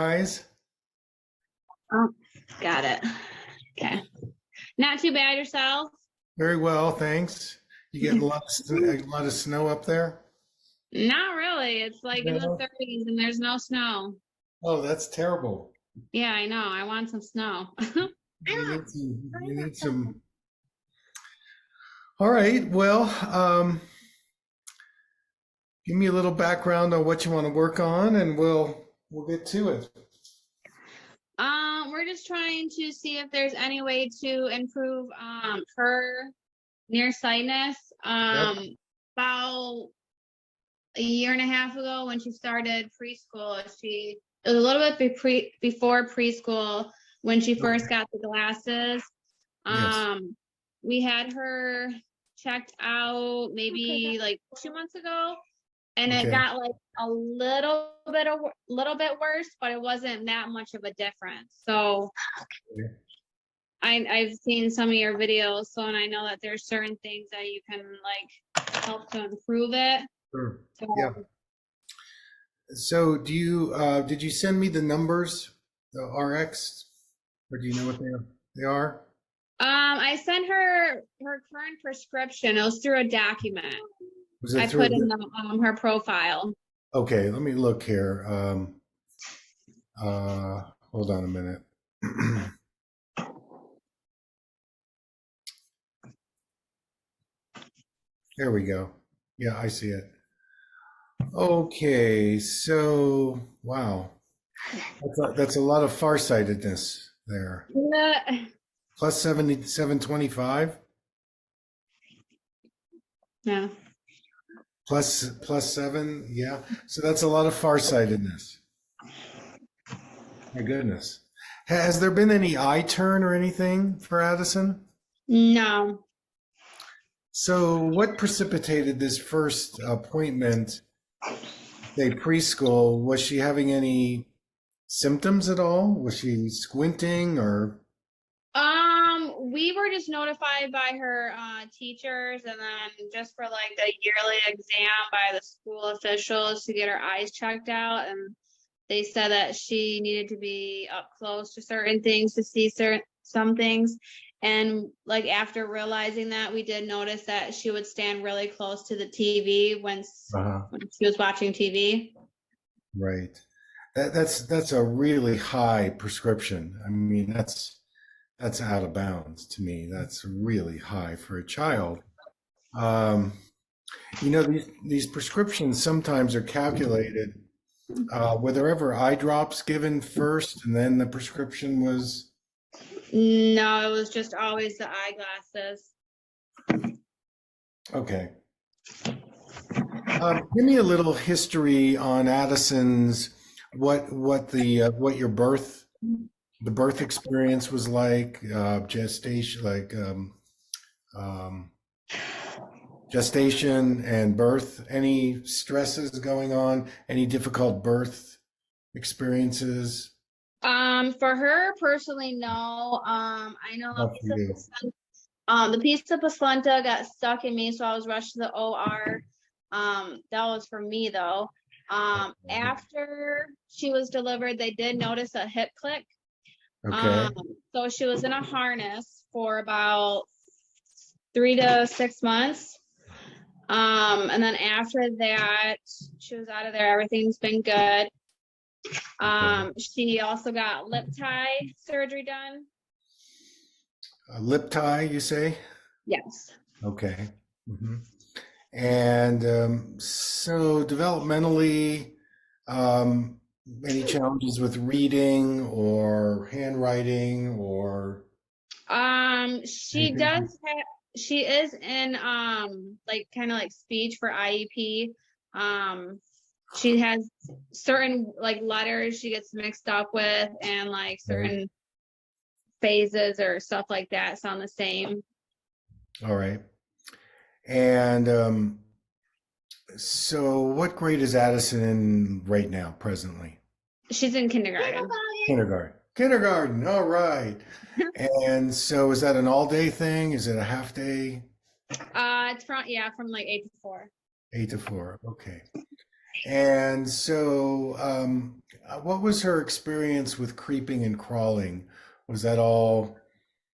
Guys, Oh, got it. Okay. Not too bad yourself? very well, thanks. You getting a lot of snow up there? Not really. It's like in the No. 30s and there's no snow. Oh, that's terrible. Yeah, I know. I want some snow. You need some. You need some. All right. Well, give me a little background on what you want to work on, and we'll get to it. We're just trying to see if there's any way to improve her nearsightedness. Yep. About a year and a half ago when she started preschool, it was a little bit before preschool when she first got the glasses. Yes. We had her checked out maybe like 2 months ago, and it Okay. got like a little bit worse, but it wasn't that much of a difference. So I've seen some of your videos, so and I know that there's certain things that you can like help to improve it. Sure. So Yeah. So, did you send me the numbers, the RX, or do you know what they are? I sent her current prescription. It was through a document Was I it through? put in her profile. Okay, let me look here. Hold on a minute. There we go. Yeah, I see it. Okay, so wow, that's a lot of farsightedness there. Yeah. Plus 725, Yeah. plus seven, yeah. So that's a lot of farsightedness. My goodness. Has there been any eye turn or anything for Addison? No. So what precipitated this first appointment? Say preschool, was she having any symptoms at all? Was she squinting or? We were just notified by her teachers, and then just for like the yearly exam by the school officials to get her eyes checked out, and they said that she needed to be up close to certain things to see some things. And like after realizing that, we did notice that she would stand really close to the TV when she was watching TV. Right. That's a really high prescription. I mean, that's out of bounds to me. That's really high for a child. Um, these prescriptions sometimes are calculated. Were there ever eye drops given first and then the prescription was? No, it was just always the eyeglasses. Okay. Give me a little history on Addison's, what your the birth experience was like, gestation, um, gestation and birth. Any stresses going on? Any difficult birth experiences? For her personally, no. I know Not for you. the piece of placenta got stuck in me, so I was rushed to the OR. That was for me though. After she was delivered, they did notice a hip click. Okay. So she was in a harness for about 3 to 6 months. And then after that, she was out of there. Everything's been good. She also got lip tie surgery done. A lip tie, you say? Yes. Okay. hmm And so developmentally, um, any challenges with reading or handwriting or anything? She is in like kind of like speech for IEP. She has certain like letters she gets mixed up with, and like Okay. certain phases or stuff like that sound the same. All right. And so what grade is Addison in right now, presently? She's in kindergarten. Kindergarten. Kindergarten. All right. And so is that an all day thing? Is it a half day? It's from like 8 to 4. 8 to 4. Okay. And so, What was her experience with creeping and crawling? Was that all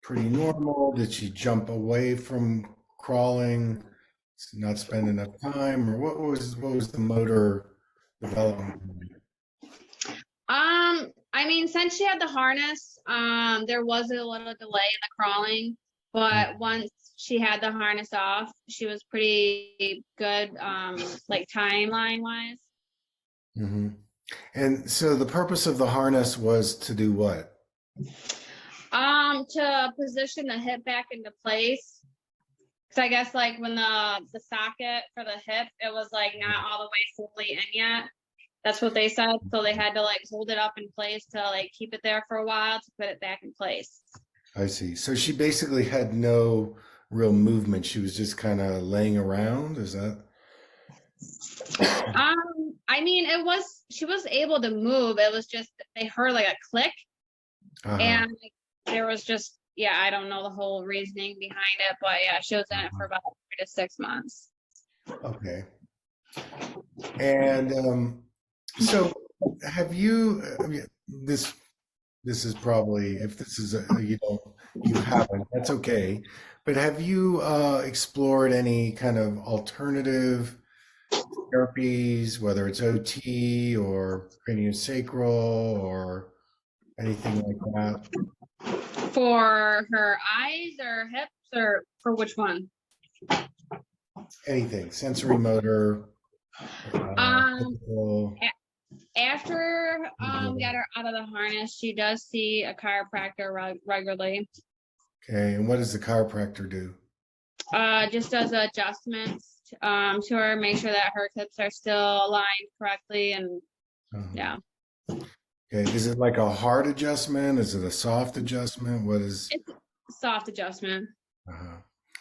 pretty normal? Did she jump away from crawling, not spend enough time, or what was the motor development? I mean, since she had the harness, there was a little delay in the crawling, but once she had the harness off, she was pretty good, like timeline wise. Mm-hmm. And so the purpose of the harness was to do what? To position the hip back into place. Cause I guess like when the socket for the hip, it was like not all the way fully in yet. That's what they said. So they had to like hold it up in place to like keep it there for a while to put it back in place. I see. So she basically had no real movement. She was just kind of laying around. Is that? I mean, she was able to move. It was just they heard like a click, Uh-huh. and like, there was just yeah, I don't know the whole reasoning behind it, but yeah, she was in it for about 3 to 6 months. Okay. And so have you, I mean, this is probably, if this is you haven't, that's okay. But have you explored any kind of alternative therapies, whether it's OT or craniosacral or anything like that? For her eyes or hips or for which one? Anything, sensory motor, physical. After we got her out of the harness, she does see a chiropractor regularly. Okay, and what does the chiropractor do? Just does adjustments to her, make sure that her hips are still aligned correctly, and yeah. Okay, is it like a hard adjustment? Is it a soft adjustment? What is? It's a soft adjustment.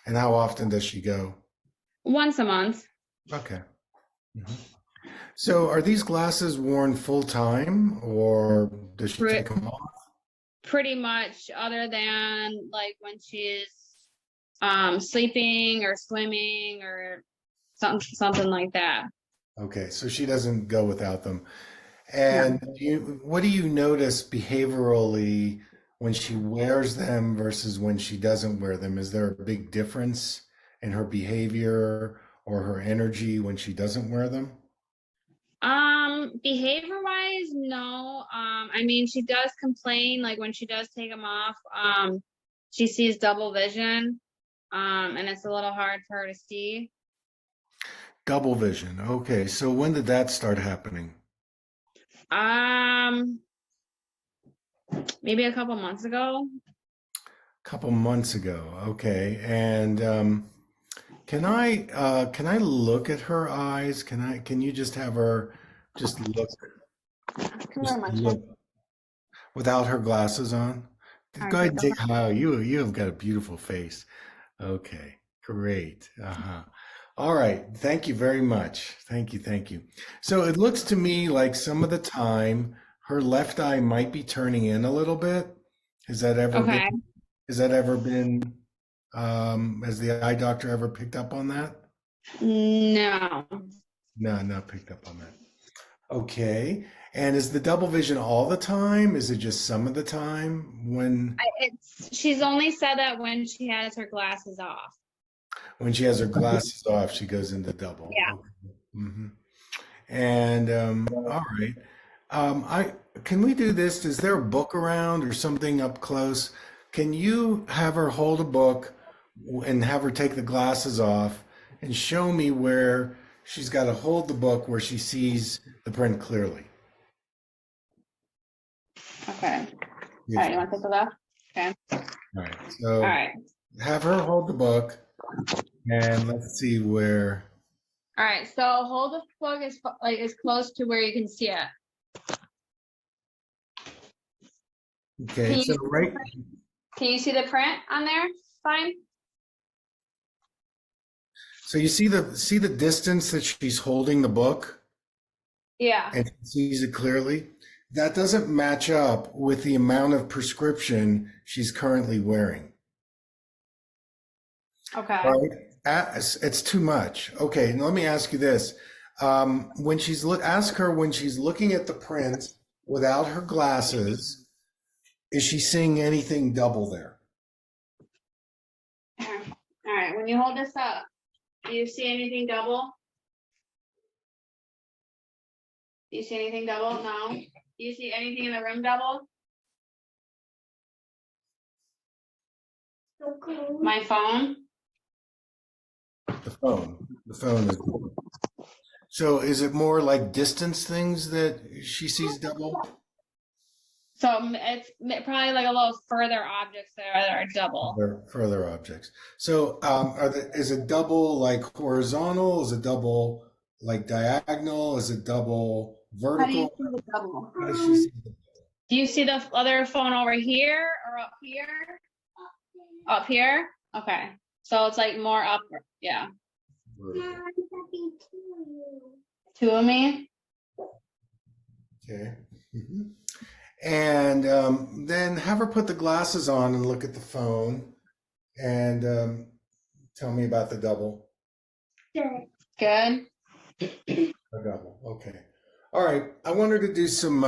And how often does she go? Once a month. Okay. So are these glasses worn full time or does she take them off? Pretty much, other than like when she's sleeping or swimming or something like that. Okay, so she doesn't go without them. And what do you notice behaviorally when she wears them versus when she doesn't wear them? Is there a big difference in her behavior or her energy when she doesn't wear them? Behavior wise, no. I mean, she does complain like when she does take them off. She sees double vision, and it's a little hard for her to see. Double vision. Okay, so when did that start happening? Maybe a couple months ago. Couple months ago. Okay. And can I look at her eyes? Can you just have her just look without her glasses on? Go ahead and take you have got a beautiful face. Okay, great. All right. Thank you very much. Thank you. So it looks to me like some of the time her left eye might be turning in a little bit. Has that ever been, has the eye doctor ever picked up on that? No. No, not picked up on that. Okay. And is the double vision all the time? Is it just some of the time when? She's only said that when she has her glasses off. When she has her glasses off, she goes into double. Yeah. Okay. And all right. Can we do this? Is there a book around or something up close? Can you have her hold a book and have her take the glasses off and show me where she's got to hold the book where she sees the print clearly? Okay. All right, you want to take a look? Okay. All right. So all right. Have her hold the book and let's see where. All right. So hold the book as close to where you can see it. Okay. So right. Can you see the print on there? Fine. So you see the distance that she's holding the book? Yeah. And sees it clearly? That doesn't match up with the amount of prescription she's currently wearing. Okay. Right? It's too much. Okay, now let me ask you this. When she's ask her when she's looking at the print without her glasses, is she seeing anything double there? All right, when you hold this up, do you see anything double? Do you see anything double? No. Do you see anything in the room double? My phone? The phone. The phone is. So is it more like distance things that she sees double? So it's probably like a little further objects that are double. Further objects. So is it double like horizontal? Is it double like diagonal? Is it double How do you vertical? see the double? How does she see it? Do you see the other phone over here or up here? Up here? Okay. So it's like more up. Yeah. Vertical. Two of me? Okay. Mhm. And then have her put the glasses on and look at the phone and tell me about the double. Good. A double. Okay. All right. I want her to do some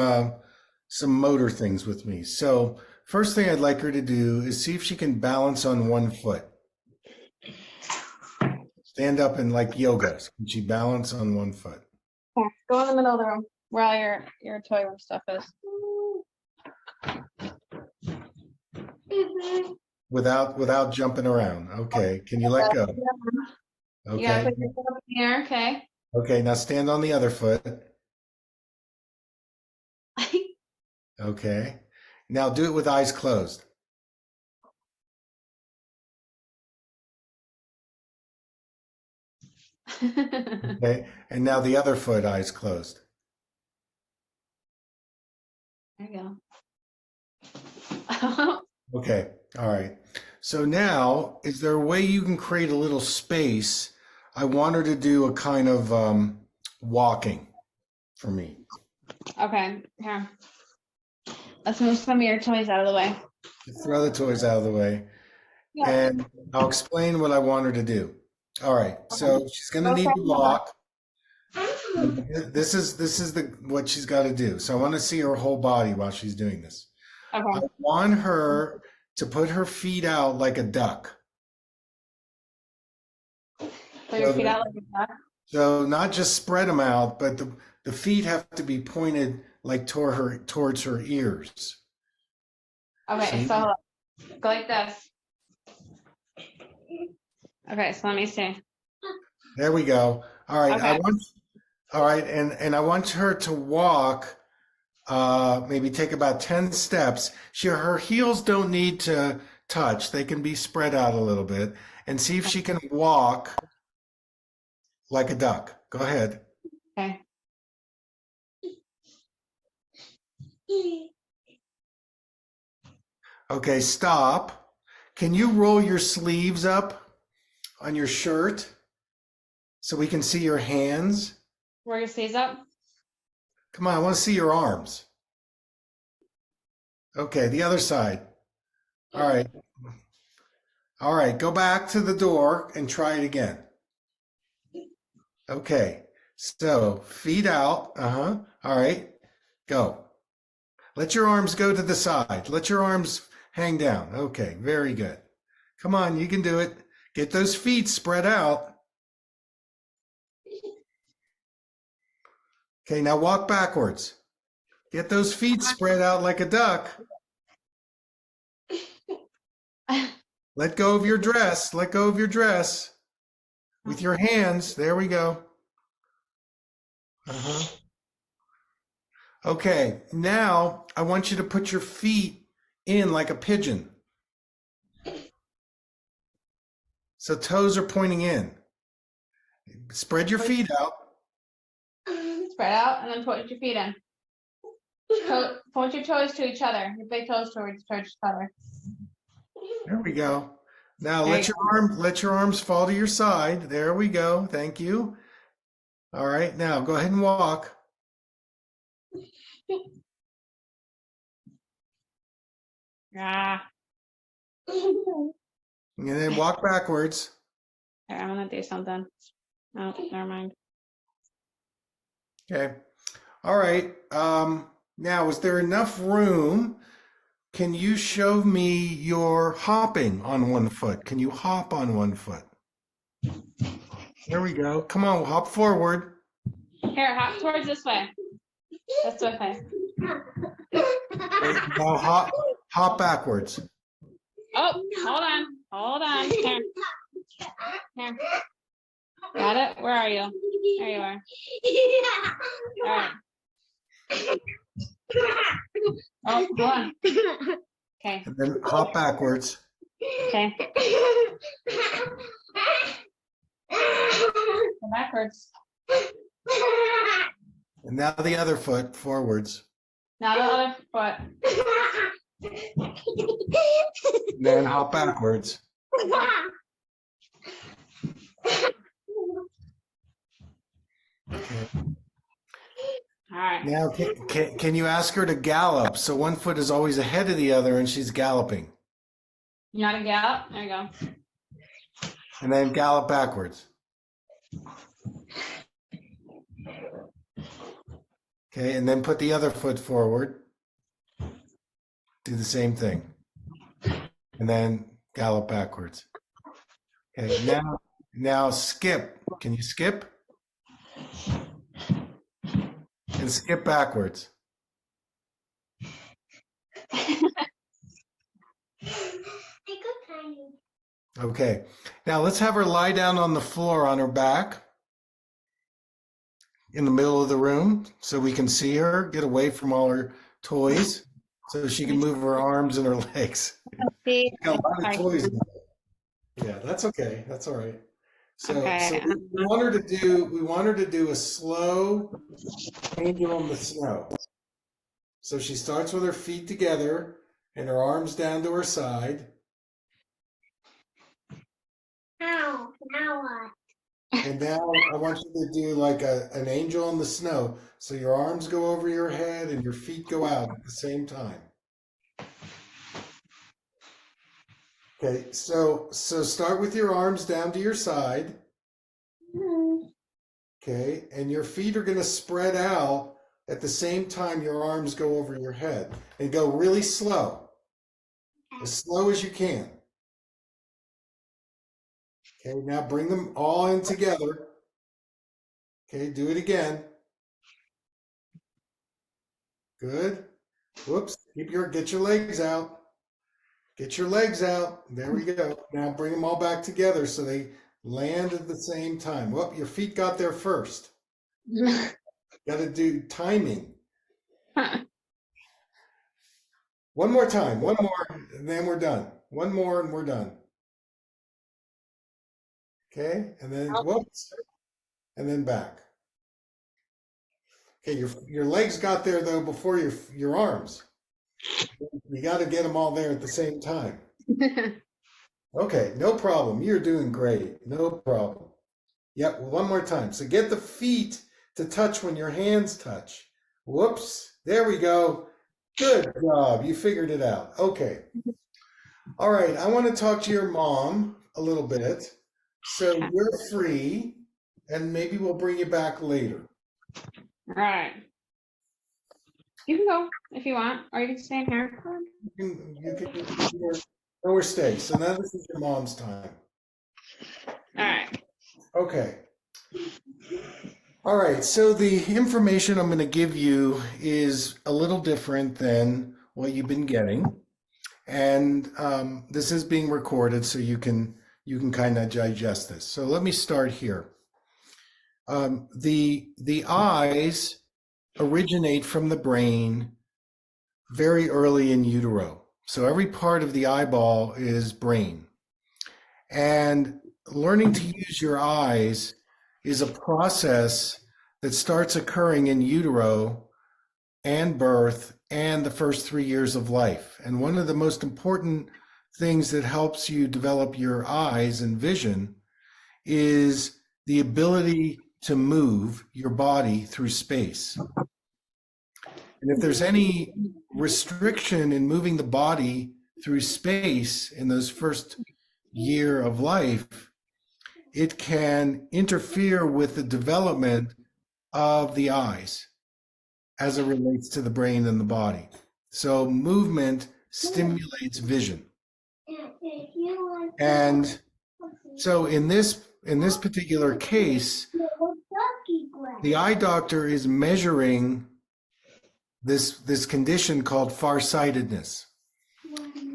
motor things with me. So first thing I'd like her to do is see if she can balance on one foot. Stand up in like yoga. Can she balance on one foot? Here, go in the middle of the room where all your toy room stuff is. Without jumping around. Okay. Can you let go? You gotta Okay. put your foot up in the air, okay? Okay. Now stand on the other foot. Okay. Now do it with eyes closed. Okay. And now the other foot, eyes closed. There you go. Okay. All right. So now, is there a way you can create a little space? I want her to do a kind of walking for me. Okay, here. Let's move some of your toys out of the way. Throw the toys out of the way. Yeah. And I'll explain what I want her to do. All right. So she's going to need to walk. This is what she's got to do. So I want to see her whole body while she's doing this. I Okay. want her to put her feet out like a duck. Put your feet out like that. So not just spread them out, but the feet have to be pointed like towards her ears. Okay, See? so go like this. Okay, so let me see. There we go. All right. Okay. All right, and I want her to walk, maybe take about 10 steps. Her heels don't need to touch. They can be spread out a little bit, and see if she can walk like a duck. Go ahead. Okay. Okay, stop. Can you roll your sleeves up on your shirt so we can see your hands? Roll your sleeves up. Come on, I want to see your arms. Okay, the other side. All right. All right, go back to the door and try it again. Okay, so feet out. All right, go. Let your arms go to the side. Let your arms hang down. Okay, very good. Come on, you can do it. Get those feet spread out. Okay, now walk backwards. Get those feet spread out like a duck. Let go of your dress. Let go of your dress. With your hands. There we go. Okay, now I want you to put your feet in like a pigeon. So toes are pointing in. Spread your feet out. Spread out and then put your feet in. Point your toes to each other. Your big toes towards each other. There we go. Now There let your arms fall to your side. There we go. Thank you. All right, now go ahead and walk. Ah. And then walk backwards. Here, I'm gonna do something. Oh, never mind. Okay. All right. Now, is there enough room? Can you show me your hopping on one foot? Can you hop on one foot? There we go. Come on, hop forward. Here, hop towards this way. This way. Okay, now hop backwards. Oh, hold on. Here. Got it? Where are you? There you are. All right. Oh, hold on. Okay. And then hop backwards. Okay. Go backwards. And now the other foot forwards. Now the other foot. And then hop backwards. Okay. All right. Now, can you ask her to gallop? So one foot is always ahead of the other and she's galloping. You want to gallop? There you go. And then gallop backwards. Okay, and then put the other foot forward. Do the same thing. And then gallop backwards. Okay, now skip. Can you skip? And skip backwards. Okay, now let's have her lie down on the floor on her back in the middle of the room so we can see her, get away from all her toys so she can move her arms and her legs. See? Got a lot of toys in there. Yeah, that's okay. That's all right. So Okay. we want her to do a slow angel in the snow. So she starts with her feet together and her arms down to her side. Now what? And now I want you to do like an angel in the snow. So your arms go over your head and your feet go out at the same time. Okay, so start with your arms down to your side. Okay, and your feet are going to spread out at the same time your arms go over your head. And go really slow. As slow as you can. Okay, now bring them all in together. Okay, do it again. Good. Whoops, get your legs out. Get your legs out. There we go. Now bring them all back together so they land at the same time. Whoop, your feet got there first. Got to do timing. One more time, one more, and then we're done. One more and we're done. Okay, and then whoops, and then back. Okay, your legs got there though before your arms. You got to get them all there at the same time. Okay, no problem. You're doing great. No problem. Yep, one more time. So get the feet to touch when your hands touch. Whoops, there we go. Good job. You figured it out. Okay. All right, I want to talk to your mom a little bit. So you're free, and maybe we'll bring you back later. All right. You can go if you want, or you can stay in here. You can go or stay. So now this is your mom's time. All right. Okay. All right. So the information I'm going to give you is a little different than what you've been getting, and this is being recorded, so you can kind of digest this. So let me start here. The eyes originate from the brain very early in utero. So every part of the eyeball is brain. And learning to use your eyes is a process that starts occurring in utero and birth and the first 3 years of life. And one of the most important things that helps you develop your eyes and vision is the ability to move your body through space. And if there's any restriction in moving the body through space in those first year of life, it can interfere with the development of the eyes. as it relates to the brain and the body. So movement stimulates vision. And so in this particular case, the eye doctor is measuring this condition called farsightedness.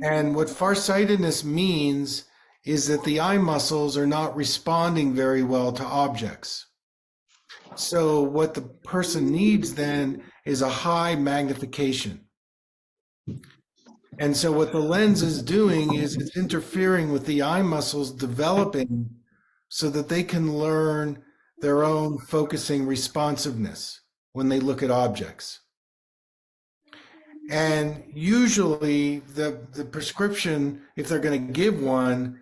And what farsightedness means is that the eye muscles are not responding very well to objects. So what the person needs then is a high magnification. And so what the lens is doing is it's interfering with the eye muscles developing so that they can learn their own focusing responsiveness when they look at objects. And usually the prescription, if they're going to give one,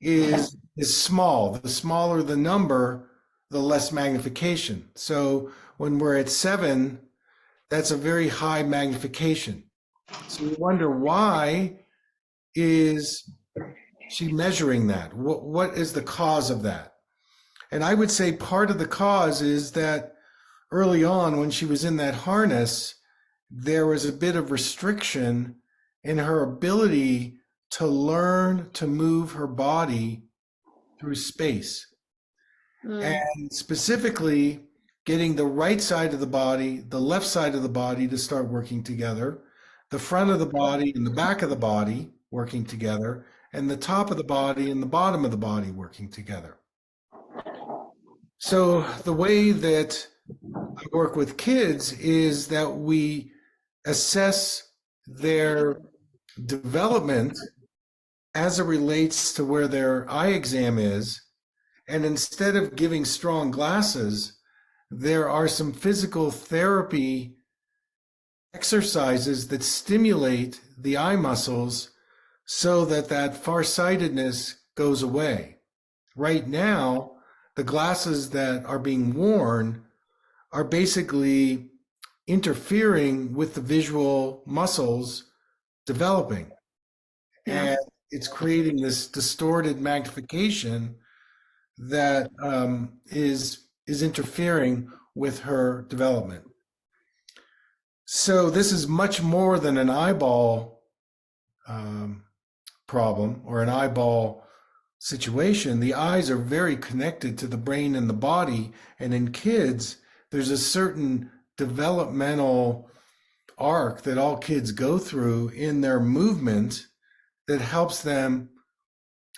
is small. The smaller the number, the less magnification. So when we're at 7, that's a very high magnification. So you wonder, why is she measuring that? What is the cause of that? And I would say part of the cause is that early on when she was in that harness, there was a bit of restriction in her ability to learn to move her body through space. And specifically getting the right side of the body, the left side of the body to start working together, the front of the body and the back of the body working together, and the top of the body and the bottom of the body working together. So the way that I work with kids is that we assess their development as it relates to where their eye exam is. And instead of giving strong glasses, there are some physical therapy exercises that stimulate the eye muscles so that farsightedness goes away. Right now, the glasses that are being worn are basically interfering with the visual muscles developing. And it's creating this distorted magnification that is interfering with her development. So this is much more than an eyeball problem or an eyeball situation. The eyes are very connected to the brain and the body. And in kids, there's a certain developmental arc that all kids go through in their movement that helps them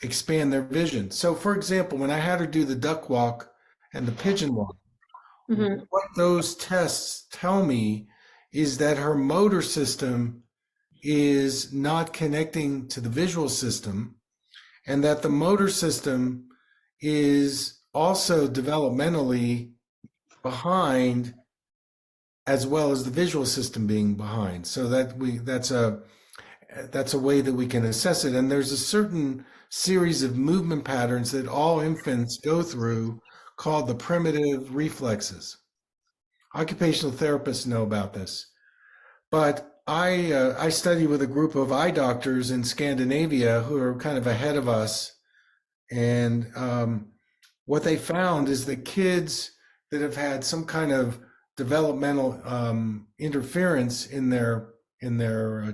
expand their vision. So for example, when I had her do the duck walk and the pigeon walk, what those tests tell me is that her motor system is not connecting to the visual system, and that the motor system is also developmentally behind, as well as the visual system being behind. So that's a way that we can assess it. And there's a certain series of movement patterns that all infants go through called the primitive reflexes. Occupational therapists know about this, but I study with a group of eye doctors in Scandinavia who are kind of ahead of us. And what they found is that kids that have had some kind of developmental interference in their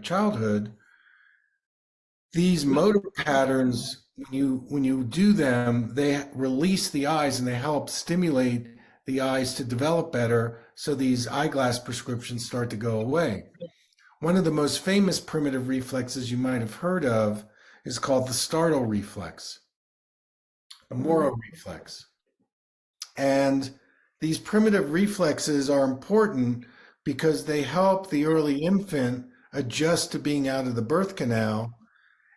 childhood, these motor patterns, when you do them, they release the eyes and they help stimulate the eyes to develop better. So these eyeglass prescriptions start to go away. One of the most famous primitive reflexes you might have heard of is called the startle reflex, the Moro reflex. And these primitive reflexes are important because they help the early infant adjust to being out of the birth canal,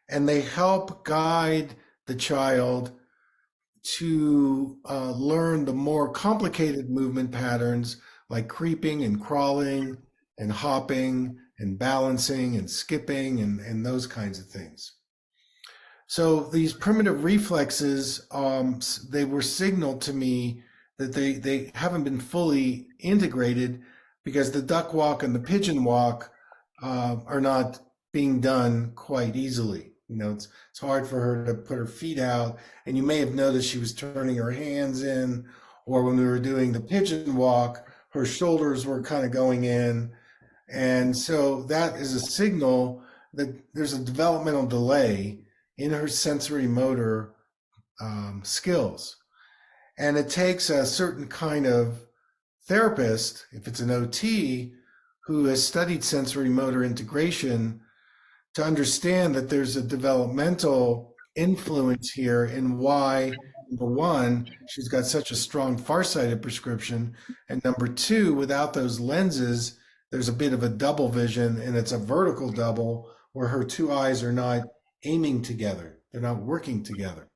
and they help guide the child to learn the more complicated movement patterns like creeping and crawling and hopping and balancing and skipping and those kinds of things. So these primitive reflexes, they were signaled to me that they haven't been fully integrated because the duck walk and the pigeon walk are not being done quite easily. You know, it's hard for her to put her feet out, and you may have noticed she was turning her hands in, or when we were doing the pigeon walk, her shoulders were kind of going in. And so that is a signal that there's a developmental delay in her sensory motor skills. And it takes a certain kind of therapist, if it's an OT, who has studied sensory motor integration to understand that there's a developmental influence here in why, number one, she's got such a strong farsighted prescription, and number two, without those lenses, there's a bit of a double vision, and it's a vertical double where her two eyes are not aiming together. They're not working together.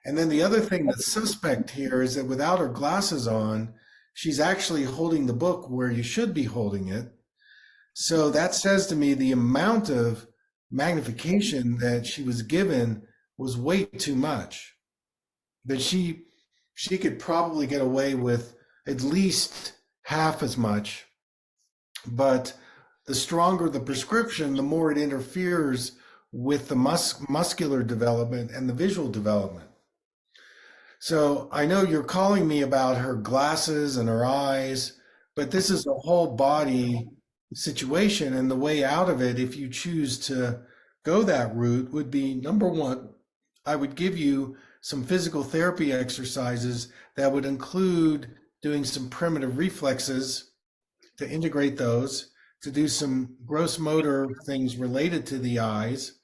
And then the other thing that's suspect here is that without her glasses on, she's actually holding the book where you should be holding it. So that says to me the amount of magnification that she was given was way too much. That she could probably get away with at least half as much, but the stronger the prescription, the more it interferes with the muscular development and the visual development. So I know you're calling me about her glasses and her eyes, but this is a whole body situation, and the way out of it, if you choose to go that route, would be, number one, I would give you some physical therapy exercises that would include doing some primitive reflexes to integrate those, to do some gross motor things related to the eyes,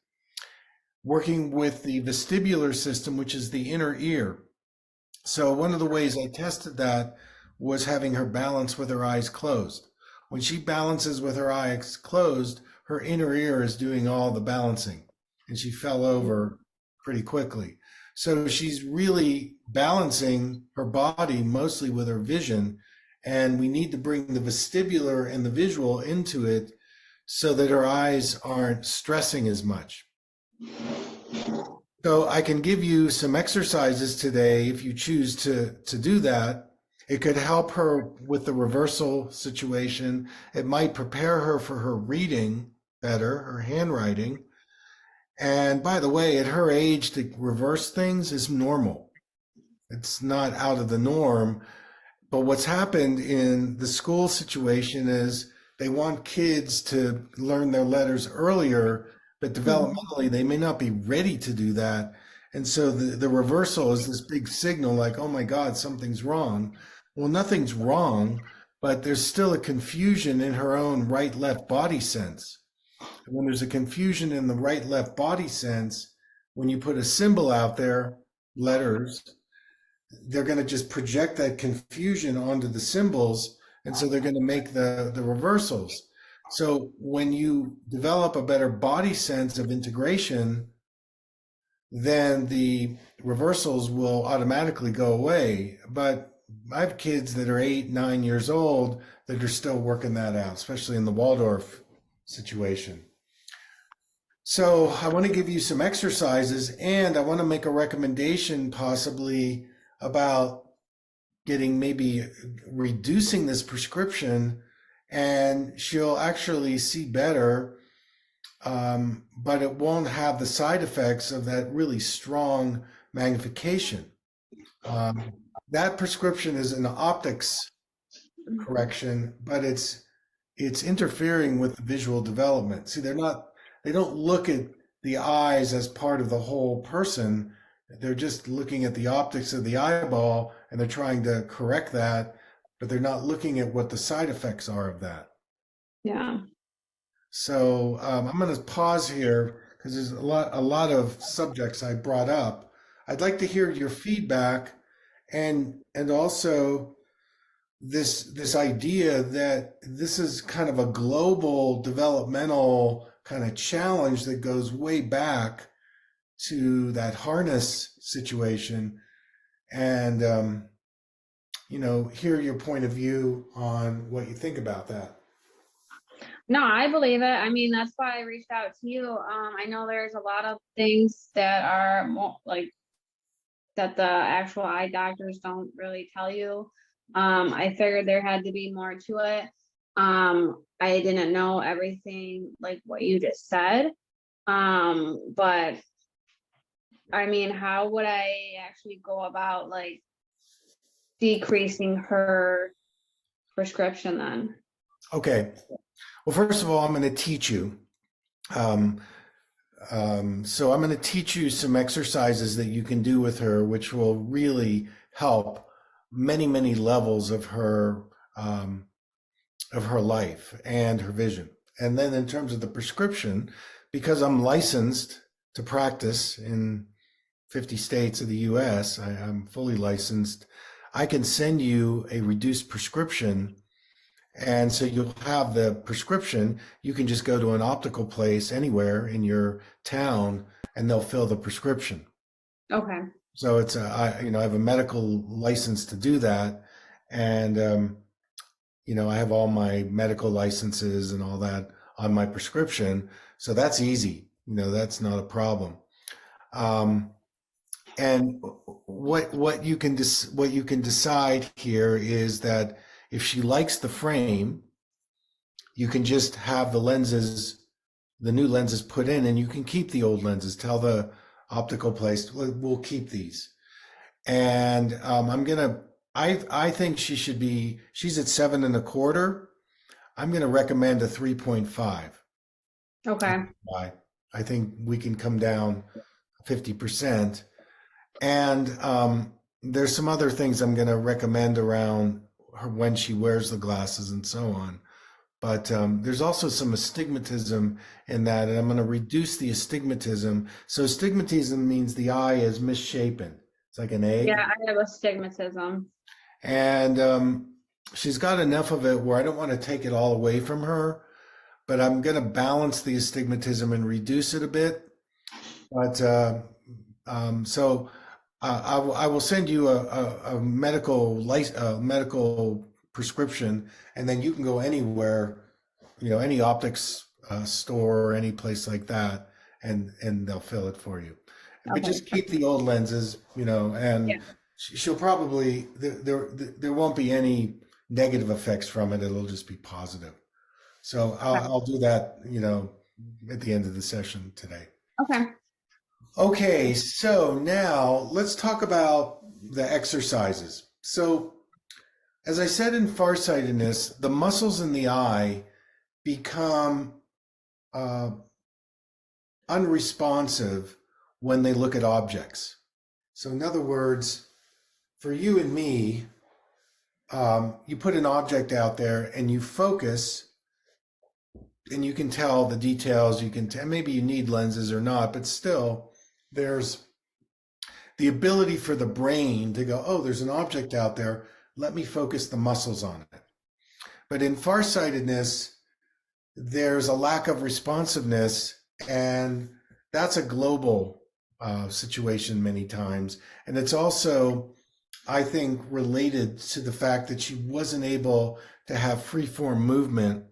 working with the vestibular system, which is the inner ear. So one of the ways I tested that was having her balance with her eyes closed. When she balances with her eyes closed, her inner ear is doing all the balancing, and she fell over pretty quickly. So she's really balancing her body mostly with her vision, and we need to bring the vestibular and the visual into it so that her eyes aren't stressing as much. So I can give you some exercises today if you choose to do that. It could help her with the reversal situation. It might prepare her for her reading better, her handwriting. And by the way, at her age, to reverse things is normal. It's not out of the norm. But what's happened in the school situation is they want kids to learn their letters earlier, but developmentally, they may not be ready to do that. And so the reversal is this big signal like, oh my God, something's wrong. Well, nothing's wrong, but there's still a confusion in her own right-left body sense. And when there's a confusion in the right-left body sense, when you put a symbol out there, letters, they're going to just project that confusion onto the symbols. And so they're going to make the reversals. So when you develop a better body sense of integration, then the reversals will automatically go away. But I have kids that are 8, 9 years old that are still working that out, especially in the Waldorf situation. So I want to give you some exercises, and I want to make a recommendation possibly about getting, maybe reducing this prescription, and she'll actually see better, but it won't have the side effects of that really strong magnification. That prescription is an optics correction, but it's interfering with the visual development. See, they don't look at the eyes as part of the whole person. They're just looking at the optics of the eyeball, and they're trying to correct that, but they're not looking at what the side effects are of that. Yeah. So I'm going to pause here because there's a lot of subjects I brought up. I'd like to hear your feedback, and also this idea that this is kind of a global developmental kind of challenge that goes way back to that harness situation, and hear your point of view on what you think about that. No, I believe it. I mean, that's why I reached out to you. I know there's a lot of things that are more like that the actual eye doctors don't really tell you. I figured there had to be more to it. I didn't know everything like what you just said. But I mean, how would I actually go about like decreasing her prescription then? Okay. Well, first of all, I'm going to teach you. Um, so I'm going to teach you some exercises that you can do with her, which will really help many, many levels of her life and her vision. And then in terms of the prescription, because I'm licensed to practice in 50 states of the US, I'm fully licensed, I can send you a reduced prescription. And so you'll have the prescription. You can just go to an optical place anywhere in your town and they'll fill the prescription. Okay. So it's I have a medical license to do that. And, I have all my medical licenses and all that on my prescription. So that's easy. That's not a problem. And what you can decide here is that if she likes the frame, you can just have the new lenses put in, and you can keep the old lenses. Tell the optical place, we'll keep these. And I think she's at 7.25. I'm going to recommend a 3.5. Okay. I think we can come down 50%. And there's some other things I'm going to recommend around her when she wears the glasses and so on. But there's also some astigmatism in that, and I'm going to reduce the astigmatism. So astigmatism means the eye is misshapen. It's like an egg. Yeah, I have astigmatism. And she's got enough of it where I don't want to take it all away from her, but I'm going to balance the astigmatism and reduce it a bit. But so I will send you a medical prescription, and then you can go anywhere, any optics store or any place like that, and they'll fill it for you. But Okay. just keep the old lenses, and Yeah. she'll probably there won't be any negative effects from it. It'll just be positive. So I'll do that, at the end of the session today. Okay. Okay, so now let's talk about the exercises. So, as I said in Farsightedness, the muscles in the eye become unresponsive when they look at objects. So, in other words, for you and me, you put an object out there and you focus, and you can tell the details. Maybe you need lenses or not, but still, there's the ability for the brain to go, oh, there's an object out there. Let me focus the muscles on it. But in farsightedness, there's a lack of responsiveness, and that's a global situation many times. And it's also, I think, related to the fact that she wasn't able to have free-form movement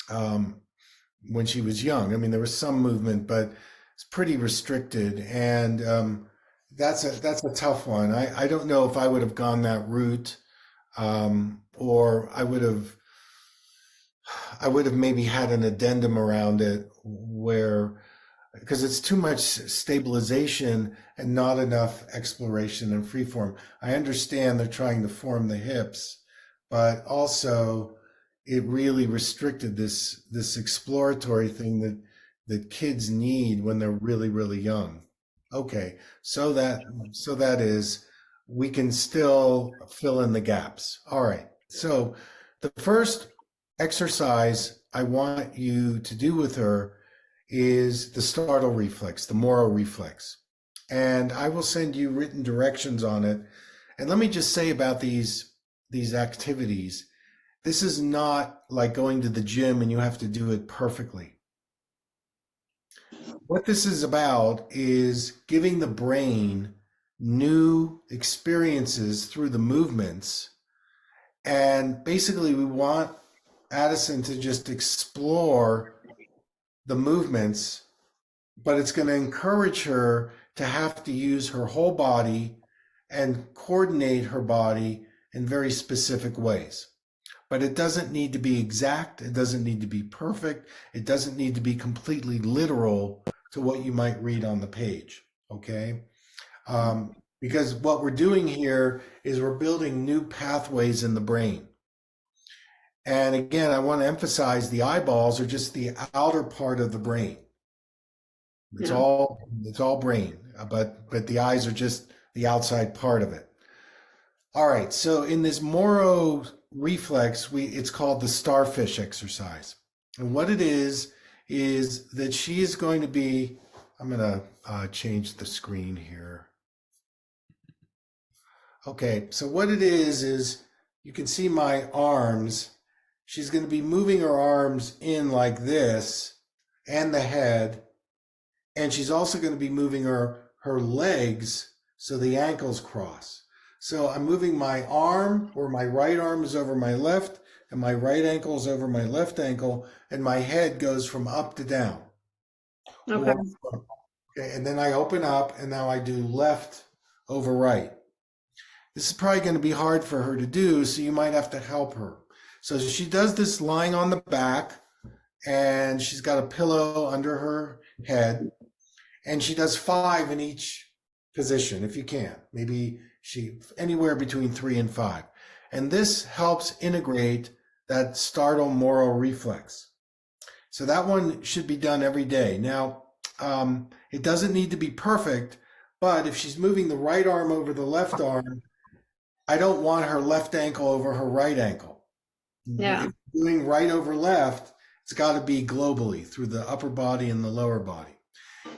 when she was young. I mean, there was some movement, but it's pretty restricted, and that's a tough one. I don't know if I would have gone that route, or I would have maybe had an addendum around it because it's too much stabilization and not enough exploration and freeform. I understand they're trying to form the hips, but also it really restricted this exploratory thing that kids need when they're really, really young. Okay, so that is, we can still fill in the gaps. All right, so the first exercise I want you to do with her is the startle reflex, the Moro reflex. And I will send you written directions on it. And let me just say about these activities, this is not like going to the gym and you have to do it perfectly. What this is about is giving the brain new experiences through the movements. And basically, we want Addison to just explore the movements, but it's going to encourage her to have to use her whole body and coordinate her body in very specific ways. But it doesn't need to be exact. It doesn't need to be perfect. It doesn't need to be completely literal to what you might read on the page, okay? Because what we're doing here is we're building new pathways in the brain. And again, I want to emphasize the eyeballs are just the outer part of the brain. It's Yeah. all brain, but the eyes are just the outside part of it. All right, so in this Moro reflex, it's called the starfish exercise. And what it is that she is going to be, I'm going to change the screen here. Okay, so what it is you can see my arms. She's going to be moving her arms in like this and the head. And she's also going to be moving her legs so the ankles cross. So I'm moving my arm, where my right arm is over my left, and my right ankle is over my left ankle, and my head goes from up to down. Okay. Okay, and then I open up, and now I do left over right. This is probably going to be hard for her to do, so you might have to help her. So she does this lying on the back, and she's got a pillow under her head, and she does 5 in each position if you can. Maybe anywhere between 3 and 5. And this helps integrate that startle Moro reflex. So that one should be done every day. Now, it doesn't need to be perfect, but if she's moving the right arm over the left arm, I don't want her left ankle over her right ankle. Yeah. If doing right over left, it's got to be globally through the upper body and the lower body.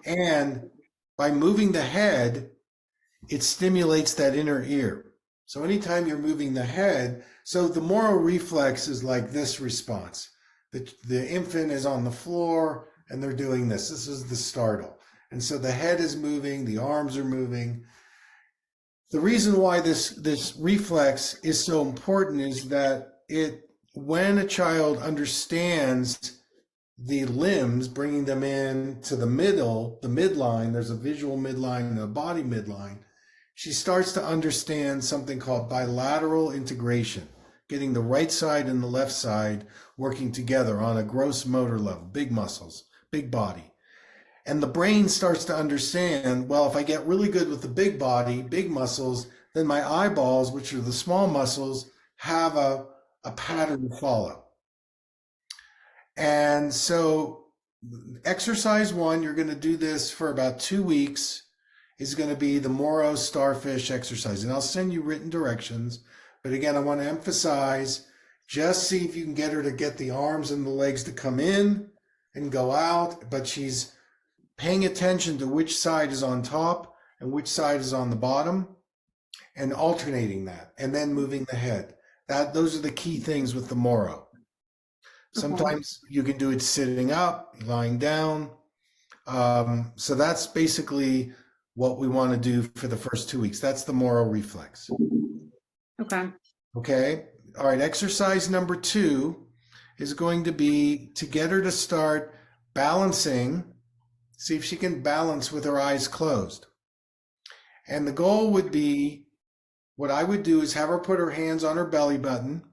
And by moving the head, it stimulates that inner ear. So anytime you're moving the head, so the Moro reflex is like this response. The infant is on the floor and they're doing this. This is the startle. And so the head is moving, the arms are moving. The reason why this reflex is so important is that when a child understands the limbs, bringing them in to the middle, the midline, there's a visual midline and a body midline, she starts to understand something called bilateral integration, getting the right side and the left side working together on a gross motor level, big muscles, big body. And the brain starts to understand, well, if I get really good with the big body, big muscles, then my eyeballs, which are the small muscles, have a pattern to follow. And so exercise 1, you're going to do this for about 2 weeks, is going to be the Moro starfish exercise. And I'll send you written directions. But again, I want to emphasize, just see if you can get her to get the arms and the legs to come in and go out. But she's paying attention to which side is on top and which side is on the bottom and alternating that and then moving the head. Those are the key things with the Moro. Sometimes you can do it sitting up, lying down. So that's basically what we want to do for the first 2 weeks. That's the Moro reflex. Okay. Okay. All right. Exercise number 2 is going to be to get her to start balancing. See if she can balance with her eyes closed. And the goal would be, what I would do is have her put her hands on her belly button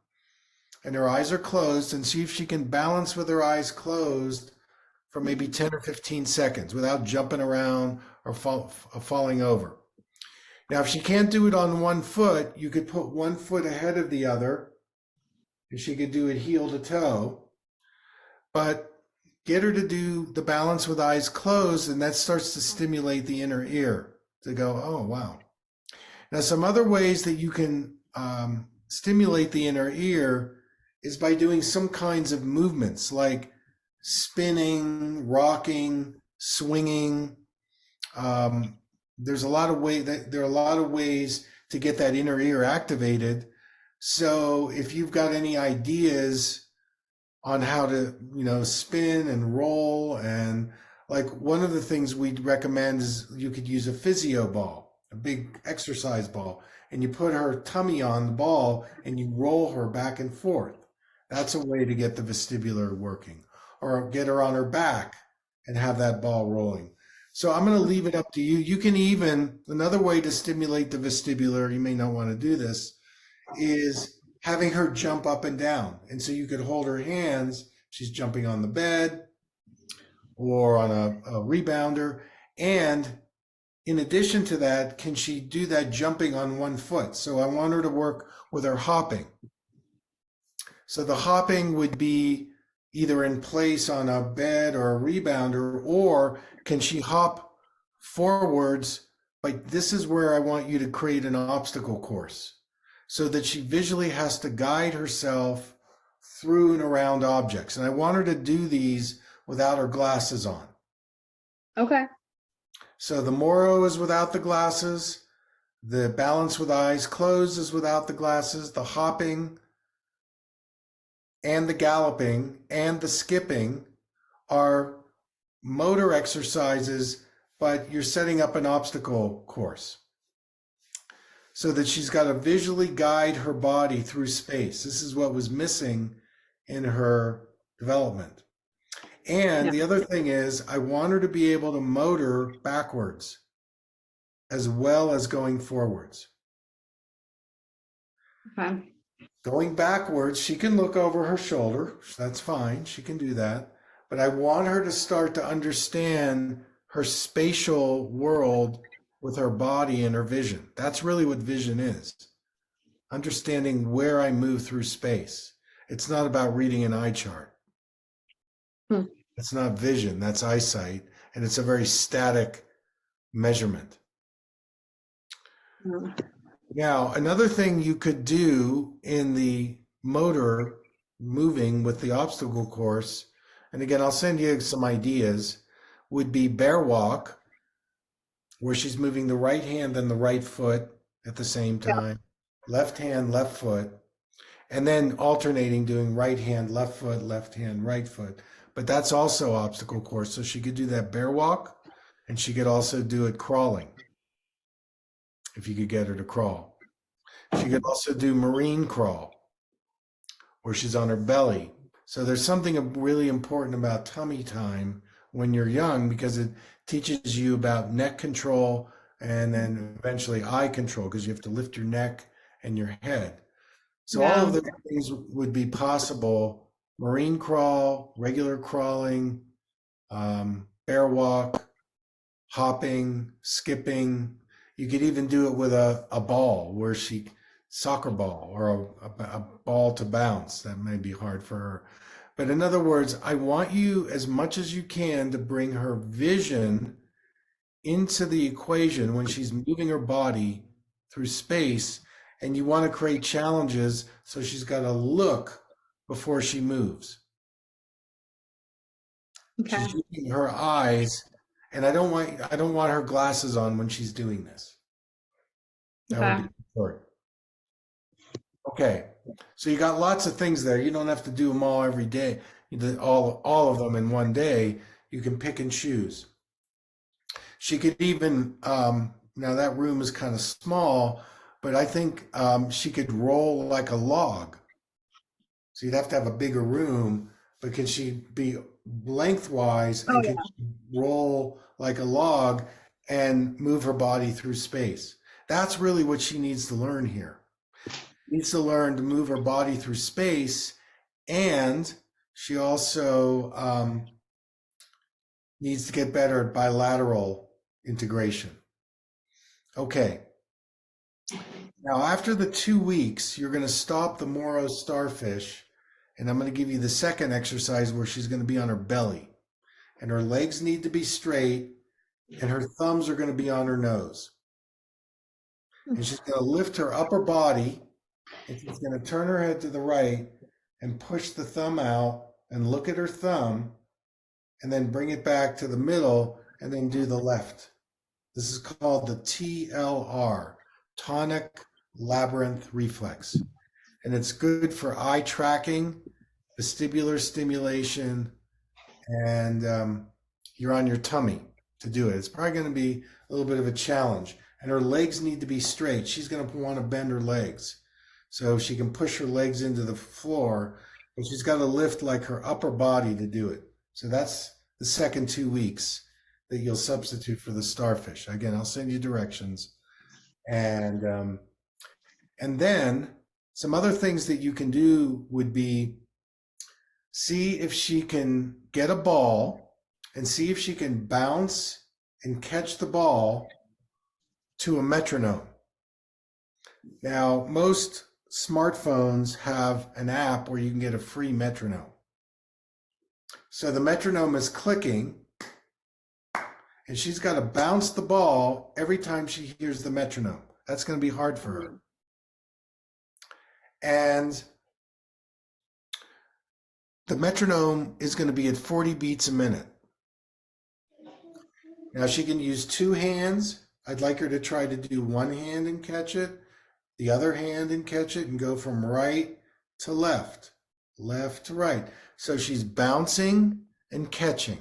and her eyes are closed, and see if she can balance with her eyes closed for maybe 10 or 15 seconds without jumping around or falling over. Now, if she can't do it on one foot, you could put one foot ahead of the other, and she could do it heel to toe. But get her to do the balance with eyes closed, and that starts to stimulate the inner ear to go, oh, wow. Now, some other ways that you can stimulate the inner ear is by doing some kinds of movements like spinning, rocking, swinging. There's a lot of there are a lot of ways to get that inner ear activated. So if you've got any ideas on how to, spin and roll, and like one of the things we'd recommend is you could use a physio ball, a big exercise ball, and you put her tummy on the ball and you roll her back and forth. That's a way to get the vestibular working, or get her on her back and have that ball rolling. So I'm going to leave it up to you. You can even, another way to stimulate the vestibular, you may not want to do this, is having her jump up and down. And so you could hold her hands, she's jumping on the bed or on a rebounder. And in addition to that, can she do that jumping on one foot? So I want her to work with her hopping. So the hopping would be either in place on a bed or a rebounder, or can she hop forwards? Like, this is where I want you to create an obstacle course so that she visually has to guide herself through and around objects. And I want her to do these without her glasses on. Okay. So the Moro is without the glasses. The balance with eyes closed is without the glasses. The hopping and the galloping and the skipping are motor exercises, but you're setting up an obstacle course so that she's got to visually guide her body through space. This is what was missing in her development. And the other thing is, I want her to be able to motor backwards as well as going forwards. Okay. Going backwards, she can look over her shoulder. That's fine. She can do that. But I want her to start to understand her spatial world with her body and her vision. That's really what vision is. Understanding where I move through space. It's not about reading an eye chart. It's not vision, that's eyesight. And it's a very static measurement. Now, another thing you could do in the motor moving with the obstacle course, and again, I'll send you some ideas, would be bear walk, where she's moving the right hand and the right foot at the same time, left hand, left foot, and then alternating doing right hand, left foot, left hand, right foot. But that's also obstacle course. So she could do that bear walk, and she could also do it crawling, if you could get her to crawl. She could also do marine crawl, where she's on her belly. So there's something really important about tummy time when you're young, because it teaches you about neck control and then eventually eye control, because you have to lift your neck and your head. So all of those things would be possible. Marine crawl, regular crawling, bear walk, hopping, skipping. You could even do it with a ball, where soccer ball or a ball to bounce. That may be hard for her. But in other words, I want you, as much as you can, to bring her vision into the equation when she's moving her body through space. And you want to create challenges so she's got to look before she moves. Okay. She's using her eyes, and I don't want her glasses on when she's doing this. That would be important. Okay, so you got lots of things there. You don't have to do them all every day. You do all of them in one day. You can pick and choose. She could even now that room is kind of small, but I think she could roll like a log. So you'd have to have a bigger room, but can she be lengthwise and can she roll like a log and move her body through space? That's really what she needs to learn here. She needs to learn to move her body through space, and she also needs to get better at bilateral integration. Okay. Now, after the 2 weeks, you're going to stop the Moro starfish, and I'm going to give you the second exercise where she's going to be on her belly, and her legs need to be straight, and her thumbs are going to be on her nose. And she's going to lift her upper body, and she's going to turn her head to the right and push the thumb out and look at her thumb, and then bring it back to the middle and then do the left. This is called the TLR, tonic labyrinth reflex. And it's good for eye tracking, vestibular stimulation, and you're on your tummy to do it. It's probably going to be a little bit of a challenge. And her legs need to be straight. She's going to want to bend her legs so she can push her legs into the floor, but she's got to lift like her upper body to do it. So that's the second 2 weeks that you'll substitute for the starfish. Again, I'll send you directions. And then some other things that you can do would be see if she can get a ball and see if she can bounce and catch the ball to a metronome. Now, most smartphones have an app where you can get a free metronome. So the metronome is clicking, and she's got to bounce the ball every time she hears the metronome. That's going to be hard for her. And the metronome is going to be at 40 beats a minute. Now she can use two hands. I'd like her to try to do one hand and catch it, the other hand and catch it, and go from right to left, left to right. So she's bouncing and catching,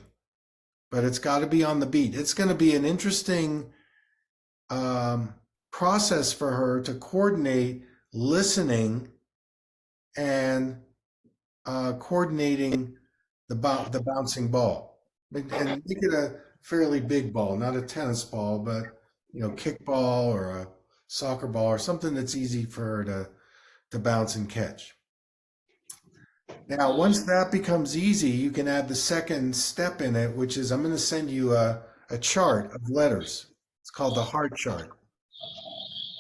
but it's got to be on the beat. It's going to be an interesting process for her to coordinate listening and coordinating the bouncing ball, and make it a fairly big ball, not a tennis ball, but kickball or a soccer ball or something that's easy for her to bounce and catch. Now, once that becomes easy, you can add the second step in it, which is I'm going to send you a chart of letters. It's called the heart chart.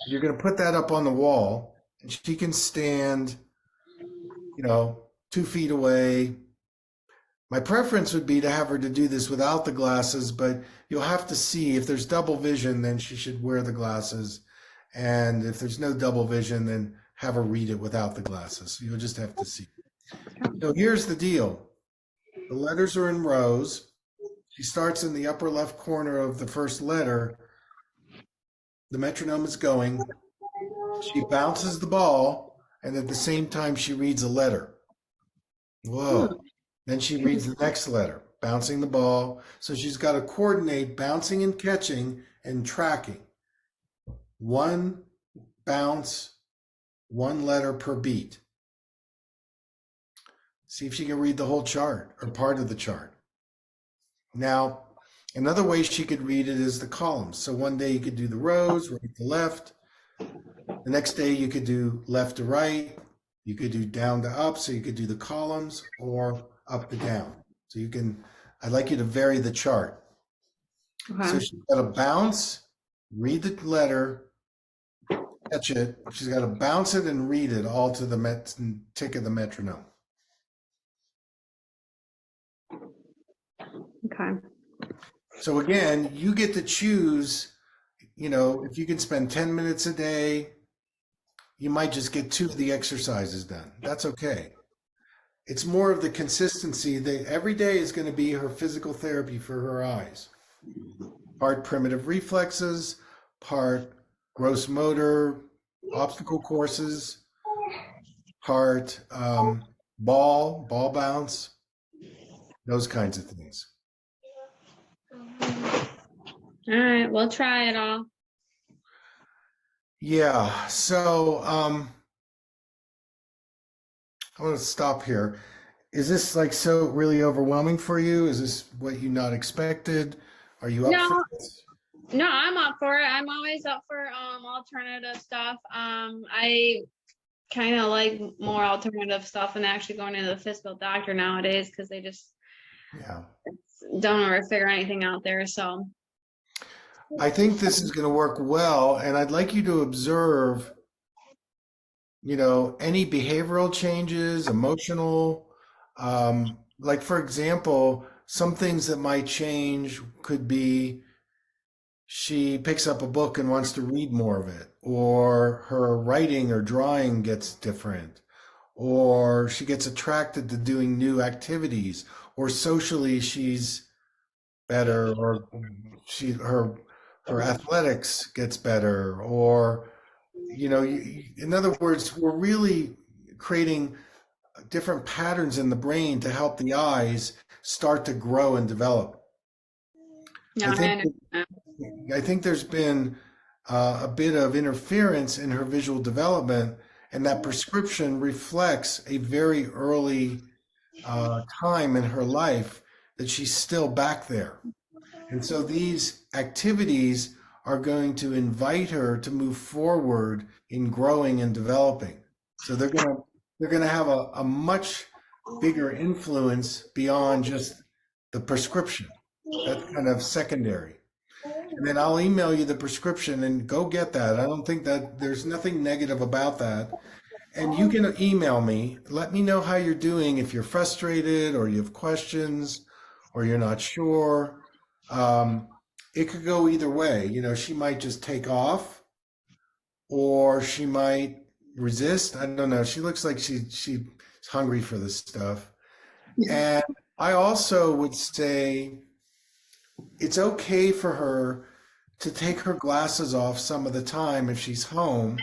You're going to put that up on the wall, and she can stand, 2 feet away. My preference would be to have her to do this without the glasses, but you'll have to see if there's double vision, then she should wear the glasses. And if there's no double vision, then have her read it without the glasses. So you'll just have to see. So here's the deal. The letters are in rows. She starts in the upper left corner of the first letter. The metronome is going. She bounces the ball, and at the same time, she reads a letter. Whoa. Then she reads the next letter, bouncing the ball. So she's got to coordinate bouncing and catching and tracking. One bounce, one letter per beat. See if she can read the whole chart or part of the chart. Now, another way she could read it is the columns. So one day you could do the rows, right to left. The next day you could do left to right. You could do down to up, so you could do the columns, or up to down. So I'd like you to vary the chart. Okay. So she's got to bounce, read the letter, catch it. She's got to bounce it and read it all to the tick of the metronome. Okay. So again, you get to choose, if you can spend 10 minutes a day, you might just get 2 of the exercises done. That's okay. It's more of the consistency that every day is going to be her physical therapy for her eyes. Part primitive reflexes, part gross motor, obstacle courses, part ball bounce, those kinds of things. All right, we'll try it all. Yeah, so I'm going to stop here. Is this so really overwhelming for you? Is this what you not expected? Are you up for this? No, I'm up for it. I'm always up for alternative stuff. I kind of like more alternative stuff than actually going to the physical doctor nowadays, because they just don't ever figure anything out there. So I think this is going to work well, and I'd like you to observe, any behavioral changes, emotional, like for example, some things that might change could be she picks up a book and wants to read more of it, or her writing or drawing gets different, or she gets attracted to doing new activities, or socially she's better, or her athletics gets better, or in other words, we're really creating different patterns in the brain to help the eyes start to grow and develop. I think there's been a bit of interference in her visual development, and that prescription reflects a very early time in her life that she's still back there. And so these activities are going to invite her to move forward in growing and developing. So they're going to have a much bigger influence beyond just the prescription. That's kind of secondary. And then I'll email you the prescription and go get that. I don't think that there's nothing negative about that. And you can email me. Let me know how you're doing if you're frustrated or you have questions or you're not sure. Um, it could go either way. You know, she might just take off or she might resist. I don't know. She looks like she's hungry for this stuff. And I also would say it's okay for her to take her glasses off some of the time if she's home.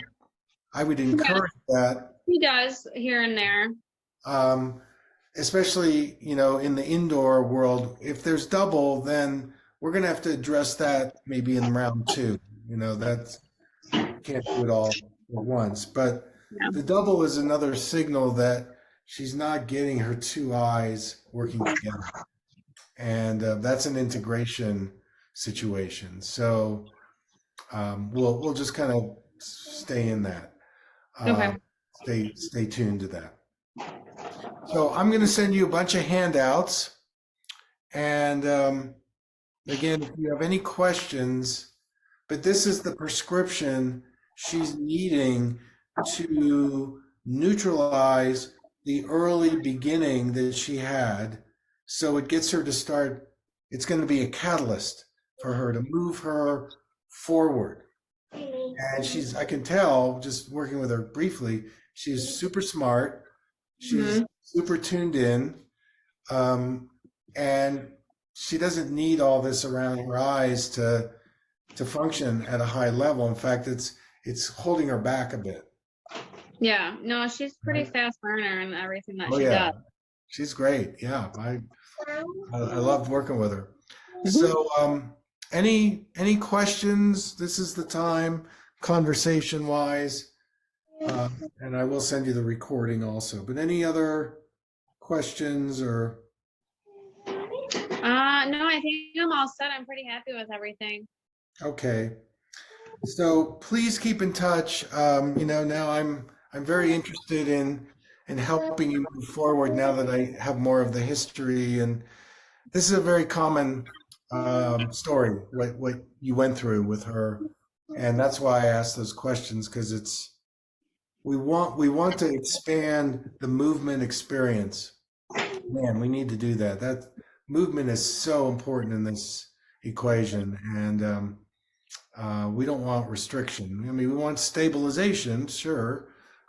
I would encourage that. He does here and there. Um, especially, you know, in the indoor world. If there's double, then we're going to have to address that maybe in round 2. You know, that's can't do it all at once. But Yeah. the double is another signal that she's not getting her 2 eyes working together. And that's an integration situation. So we'll just kind of stay in that. Okay. Stay tuned to that. So I'm going to send you a bunch of handouts. And again, if you have any questions, but this is the prescription she's needing to neutralize the early beginning that she had. So it gets her to start, it's going to be a catalyst for her to move her forward. And I can tell just working with her briefly, she's super smart. She's super tuned in. And she doesn't need all this around her eyes to function at a high level. In fact, it's holding her back a bit. Yeah. No, she's pretty fast learner in everything that Oh she yeah, does. she's great. Yeah, I loved working with her. So, any questions? This is the time, conversation wise, and I will send you the recording also. But any other questions or? No, I think I'm all set. I'm pretty happy with everything. Okay. So please keep in touch. You know, now I'm very interested in helping you move forward now that I have more of the history. And this is a very common story, what you went through with her. And that's why I asked those questions, because we want to expand the movement experience. Man, we need to do that. That movement is so important in this equation. And we don't want restriction. I mean, we want stabilization, sure,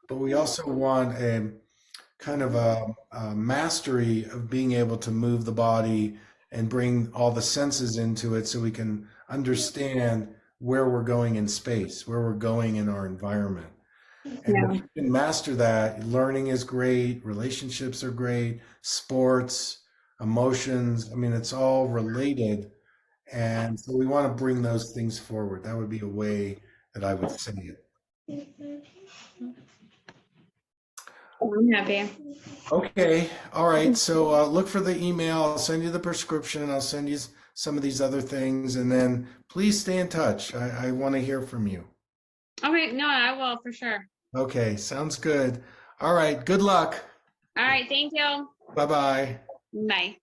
but we also want a kind of a mastery of being able to move the body and bring all the senses into it so we can understand where we're going in space, where we're going in our environment. And if you can master that, learning is great, relationships are great, sports, emotions, I mean, it's all related. And so we want to bring those things forward. That would be a way that I would say it. I'm happy. Okay. All right. So look for the email. I'll send you the prescription. I'll send you some of these other things. And then please stay in touch. I want to hear from you. Okay. No, I will for sure. Okay. Sounds good. All right. Good luck. All right. Thank you. Bye-bye. Bye.